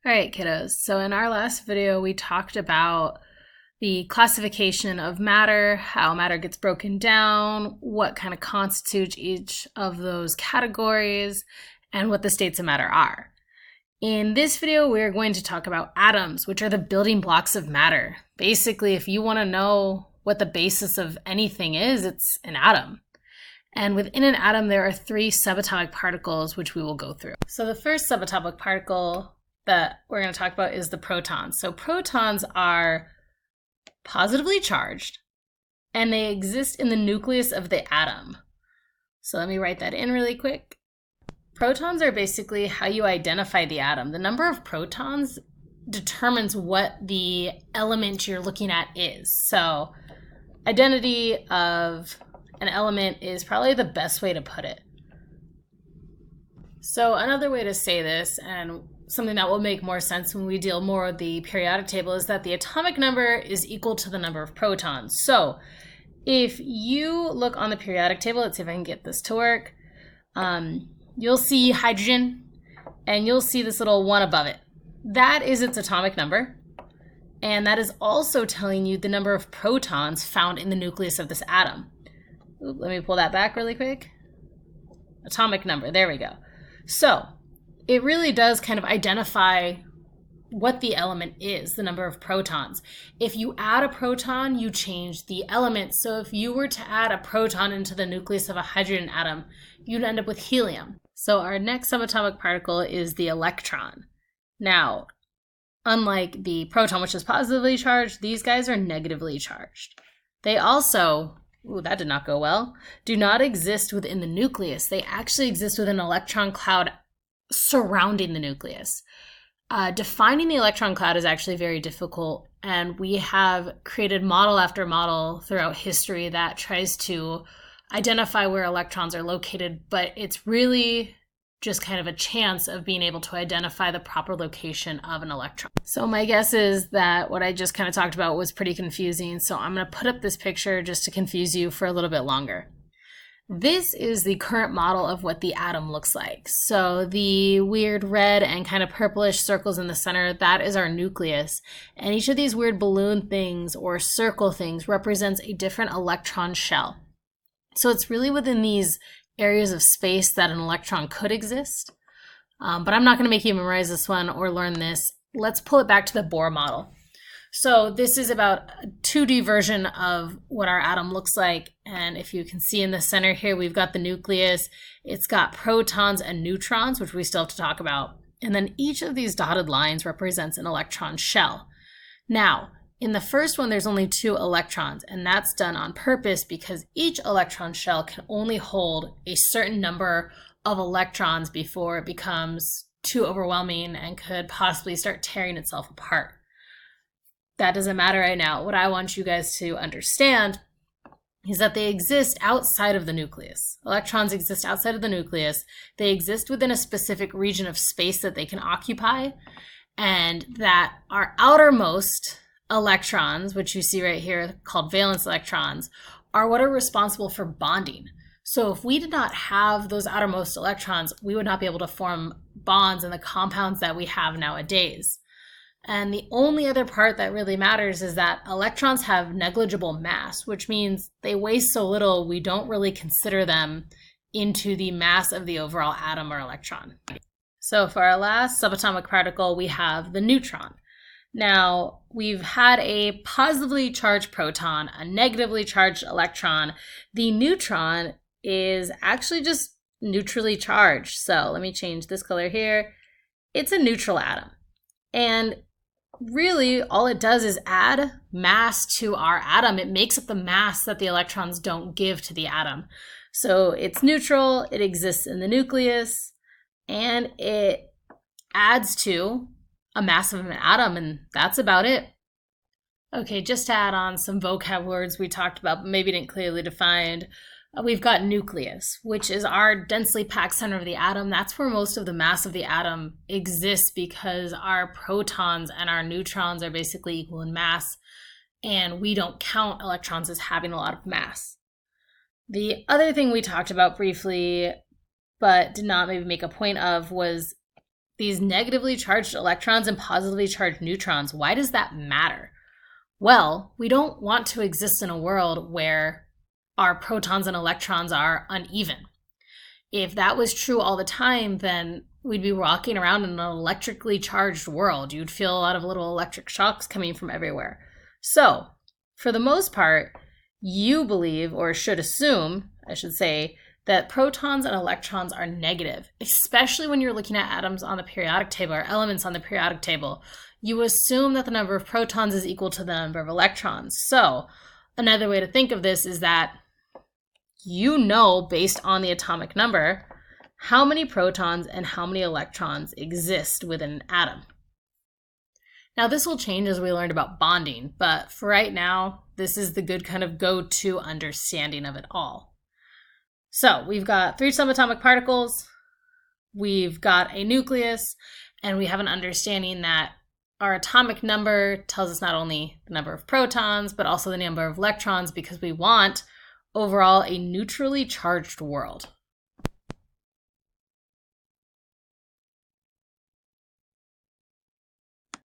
All right, kiddos. So in our last video, we talked about the classification of matter, how matter gets broken down, what kind of constitutes each of those categories, and what the states of matter are. In this video, we're going to talk about atoms, which are the building blocks of matter. Basically, if you want to know what the basis of anything is, it's an atom. And within an atom, there are 3 subatomic particles, which we will go through. So the first subatomic particle that we're going to talk about is the protons. So protons are positively charged, and they exist in the nucleus of the atom. So let me write that in really quick. Protons are basically how you identify the atom. The number of protons determines what the element you're looking at is. So identity of an element is probably the best way to put it. So another way to say this, and something that will make more sense when we deal more with the periodic table, is that the atomic number is equal to the number of protons. So if you look on the periodic table, let's see if I can get this to work, you'll see hydrogen, and you'll see this little 1 above it. That is its atomic number, and that is also telling you the number of protons found in the nucleus of this atom. Ooh, let me pull that back really quick. Atomic number, there we go. So it really does kind of identify what the element is, the number of protons. If you add a proton, you change the element. So if you were to add a proton into the nucleus of a hydrogen atom, you'd end up with helium. So our next subatomic particle is the electron. Now, unlike the proton, which is positively charged, these guys are negatively charged. They also, ooh, that did not go well, do not exist within the nucleus. They actually exist within an electron cloud surrounding the nucleus. Defining the electron cloud is actually very difficult, and we have created model after model throughout history that tries to identify where electrons are located, but it's really just kind of a chance of being able to identify the proper location of an electron. So my guess is that what I just kind of talked about was pretty confusing, so I'm going to put up this picture just to confuse you for a little bit longer. This is the current model of what the atom looks like. So the weird red and kind of purplish circles in the center, that is our nucleus. And each of these weird balloon things or circle things represents a different electron shell. So it's really within these areas of space that an electron could exist. But I'm not going to make you memorize this one or learn this. Let's pull it back to the Bohr model. So this is about a 2D version of what our atom looks like. And if you can see in the center here, we've got the nucleus. It's got protons and neutrons, which we still have to talk about. And then each of these dotted lines represents an electron shell. Now, in the first one, there's only 2 electrons, and that's done on purpose because each electron shell can only hold a certain number of electrons before it becomes too overwhelming and could possibly start tearing itself apart. That doesn't matter right now. What I want you guys to understand is that they exist outside of the nucleus. Electrons exist outside of the nucleus. They exist within a specific region of space that they can occupy, and that our outermost electrons, which you see right here called valence electrons, are what are responsible for bonding. So if we did not have those outermost electrons, we would not be able to form bonds in the compounds that we have nowadays. And the only other part that really matters is that electrons have negligible mass, which means they weigh so little we don't really consider them into the mass of the overall atom or electron. So for our last subatomic particle, we have the neutron. Now, we've had a positively charged proton, a negatively charged electron. The neutron is actually just neutrally charged. So let me change this color here. It's a neutral atom. And really, all it does is add mass to our atom. It makes up the mass that the electrons don't give to the atom. So it's neutral, it exists in the nucleus, and it adds to a mass of an atom, and that's about it. Okay, just to add on some vocab words we talked about, but maybe didn't clearly defined. We've got nucleus, which is our densely packed center of the atom. That's where most of the mass of the atom exists because our protons and our neutrons are basically equal in mass, and we don't count electrons as having a lot of mass. The other thing we talked about briefly, but did not maybe make a point of, was these negatively charged electrons and positively charged neutrons. Why does that matter? Well, we don't want to exist in a world where our protons and electrons are uneven. If that was true all the time, then we'd be walking around in an electrically charged world. You'd feel a lot of little electric shocks coming from everywhere. So, for the most part, you believe, or should assume, I should say, that protons and electrons are negative, especially when you're looking at atoms on the periodic table or elements on the periodic table. You assume that the number of protons is equal to the number of electrons. So, another way to think of this is that you know, based on the atomic number, how many protons and how many electrons exist within an atom. Now, this will change as we learn about bonding, but for right now, this is the good kind of go-to understanding of it all. So we've got 3 subatomic particles, we've got a nucleus, and we have an understanding that our atomic number tells us not only the number of protons, but also the number of electrons, because we want overall a neutrally charged world.